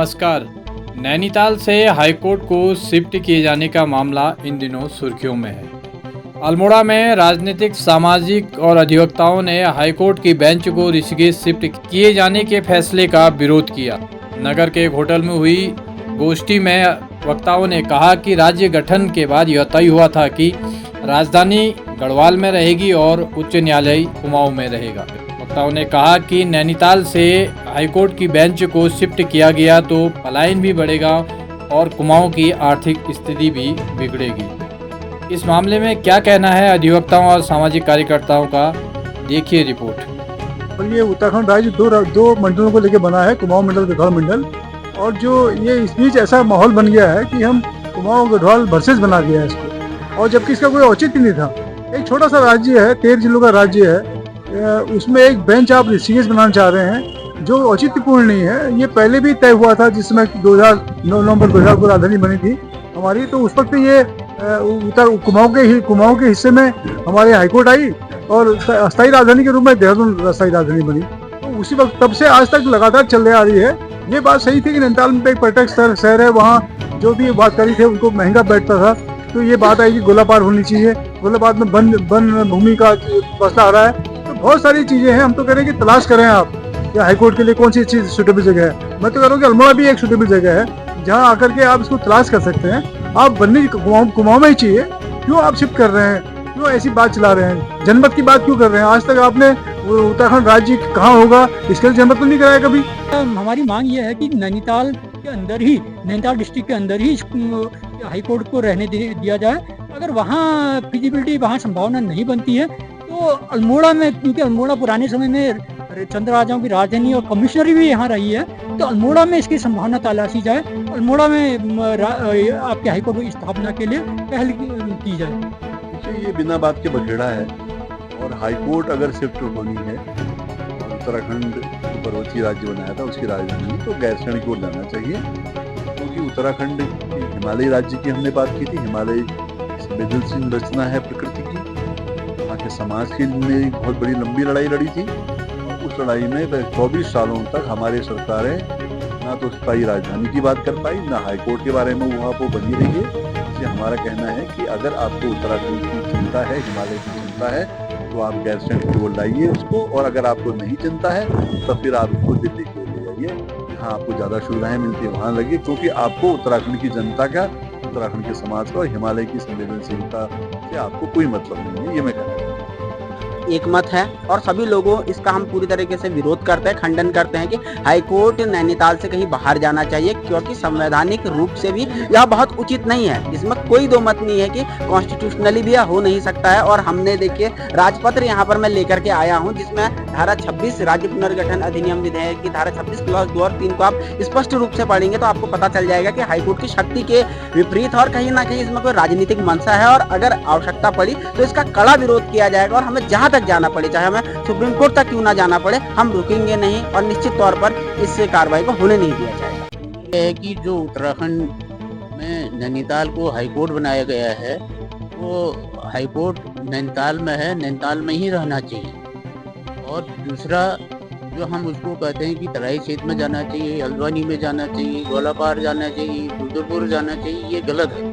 नमस्कार। नैनीताल से हाईकोर्ट को शिफ्ट किए जाने का मामला इन दिनों सुर्खियों में है। अल्मोड़ा में राजनीतिक, सामाजिक और अधिवक्ताओं ने हाईकोर्ट की बेंच को ऋषिकेश शिफ्ट किए जाने के फैसले का विरोध किया। नगर के एक होटल में हुई गोष्ठी में वक्ताओं ने कहा कि राज्य गठन के बाद यह तय हुआ था कि राजधानी गढ़वाल में रहेगी और उच्च न्यायालय कुमाऊं में रहेगा। वक्ताओं ने कहा कि नैनीताल से हाईकोर्ट की बेंच को शिफ्ट किया गया तो पलायन भी बढ़ेगा और कुमाऊं की आर्थिक स्थिति भी बिगड़ेगी। इस मामले में क्या कहना है अधिवक्ताओं और सामाजिक कार्यकर्ताओं का, देखिए रिपोर्ट। और ये उत्तराखंड राज्य दो मंडलों को लेकर बना है, कुमाऊं मंडल, गढ़वाल मंडल। और जो ये इस बीच ऐसा माहौल बन गया है कि हम कुमाऊं गढ़वाल वर्सेस बना दिया है इसको, और जबकि इसका कोई औचित्य नहीं था। एक छोटा सा राज्य है, 13 जिलों का राज्य है, उसमें एक बेंच आप ऋषिकेश बनाना चाह रहे हैं जो औचित्यपूर्ण नहीं है। ये पहले भी तय हुआ था जिसमें 2009 नवंबर 2000 को राजधानी बनी थी हमारी, तो उस वक्त ये उत्तर कुमाऊं के हिस्से में हमारे हाईकोर्ट आई और अस्थायी राजधानी के रूप में देहरादून अस्थायी राजधानी बनी। तो उसी वक्त तब से आज तक लगातार चल आ रही है। ये बात सही थी कि नैनीताल में एक पर्यटक शहर है, वहाँ जो भी बात करी थे उनको महंगा बैठता था। तो ये बात आई कि गोलापार होनी चाहिए, गोलापार में वन भूमि का मसला आ रहा है। तो बहुत सारी चीजें हैं। हम तो कह रहे हैं कि तलाश करें आप या हाईकोर्ट के लिए कौन सी चीज सुटेबल जगह है। मैं तो कह रहा हूँ कि अल्मोड़ा भी एक सुटेबल जगह है जहाँ आकर के आप इसको तलाश कर सकते हैं। आप बनने कुमाऊं में ही चाहिए, क्यों आप शिफ्ट कर रहे हैं, क्यों ऐसी बात चला रहे हैं, जनमत की बात क्यों कर रहे हैं। आज तक आपने उत्तराखंड राज्य कहाँ होगा इसके लिए जनमत तो नहीं कराया कभी। हमारी मांग ये है कि नैनीताल के अंदर ही, नैनीताल डिस्ट्रिक्ट के अंदर ही हाईकोर्ट को रहने दिया जाए। अगर वहाँ फिजिबिलिटी, वहाँ संभावना नहीं बनती है तो अल्मोड़ा में, क्योंकि अल्मोड़ा पुराने समय में चंद्र राजाओं की राजधानी और कमिश्नरी भी यहाँ रही है, तो अल्मोड़ा में इसकी संभावना तलाशी जाए। अल्मोड़ा में आपके हाईकोर्ट की स्थापना के लिए पहल की जाए। देखिए, ये बिना बात के बखेड़ा है। और हाईकोर्ट अगर शिफ्ट होनी है और उत्तराखंड जो पर्वतीय राज्य बनाया था उसकी राजधानी, तो गैरसैंण की ओर जाना चाहिए। क्योंकि उत्तराखंड हिमालयी राज्य की हमने बात की थी। हिमालय संवेदनशील रचना है प्रकृति की। वहाँ के समाज के लिए बहुत बड़ी लंबी लड़ाई लड़ी थी। और उस लड़ाई में 24 सालों तक हमारी सरकारें ना तो स्थायी राजधानी की बात कर पाई, ना हाईकोर्ट के बारे में वहाँ वो बनी रही है। इसलिए हमारा कहना है कि अगर आपको उत्तराखंड की चिंता है, हिमालय की चिंता है, तो आप गैरसैंण की ओर लाइए उसको। और अगर आपको नहीं चिंता है तो फिर आप उसको दिल्ली की ओर ले जाइए, जहाँ आपको ज़्यादा सुविधाएं मिलती है वहाँ लगिए। क्योंकि आपको उत्तराखंड की जनता का, उत्तराखंड के समाज का और हिमालय की संवेदनशीलता से आपको कोई मतलब नहीं है। ये मैं कहना चाहता हूँ। एक मत है और सभी लोगों इसका हम पूरी तरीके से विरोध करते हैं, खंडन करते हैं कि हाईकोर्ट नैनीताल से कहीं बाहर जाना चाहिए, क्योंकि संवैधानिक रूप से भी यह बहुत उचित नहीं है। इसमें कोई दो मत नहीं है कि कॉन्स्टिट्यूशनली भी यह हो नहीं सकता है। और हमने देखिए राजपत्र यहाँ पर मैं लेकर के आया हूँ, जिसमें धारा 26 राज्य पुनर्गठन अधिनियम विधेयक की धारा 26 क्लॉज 2 और 3 को आप स्पष्ट रूप से पढ़ेंगे तो आपको पता चल जाएगा कि हाईकोर्ट की शक्ति के विपरीत और कहीं ना कहीं इसमें कोई राजनीतिक मंशा है। और अगर आवश्यकता पड़ी तो इसका कड़ा विरोध किया जाएगा। और हमें जहां तक जाना पड़े, चाहे हमें सुप्रीम कोर्ट तक क्यों ना जाना पड़े, हम रुकेंगे नहीं और निश्चित तौर पर इस कार्रवाई को होने नहीं दिया जाएगा। है कि जो उत्तराखंड में नैनीताल को हाईकोर्ट बनाया गया है, वो हाईकोर्ट नैनीताल में है, नैनीताल में ही रहना चाहिए। और दूसरा जो हम उसको कहते हैं कि तराई क्षेत्र में जाना चाहिए, हल्द्वानी में जाना चाहिए, गोलापार जाना चाहिए, रुद्रपुर जाना चाहिए, ये गलत है।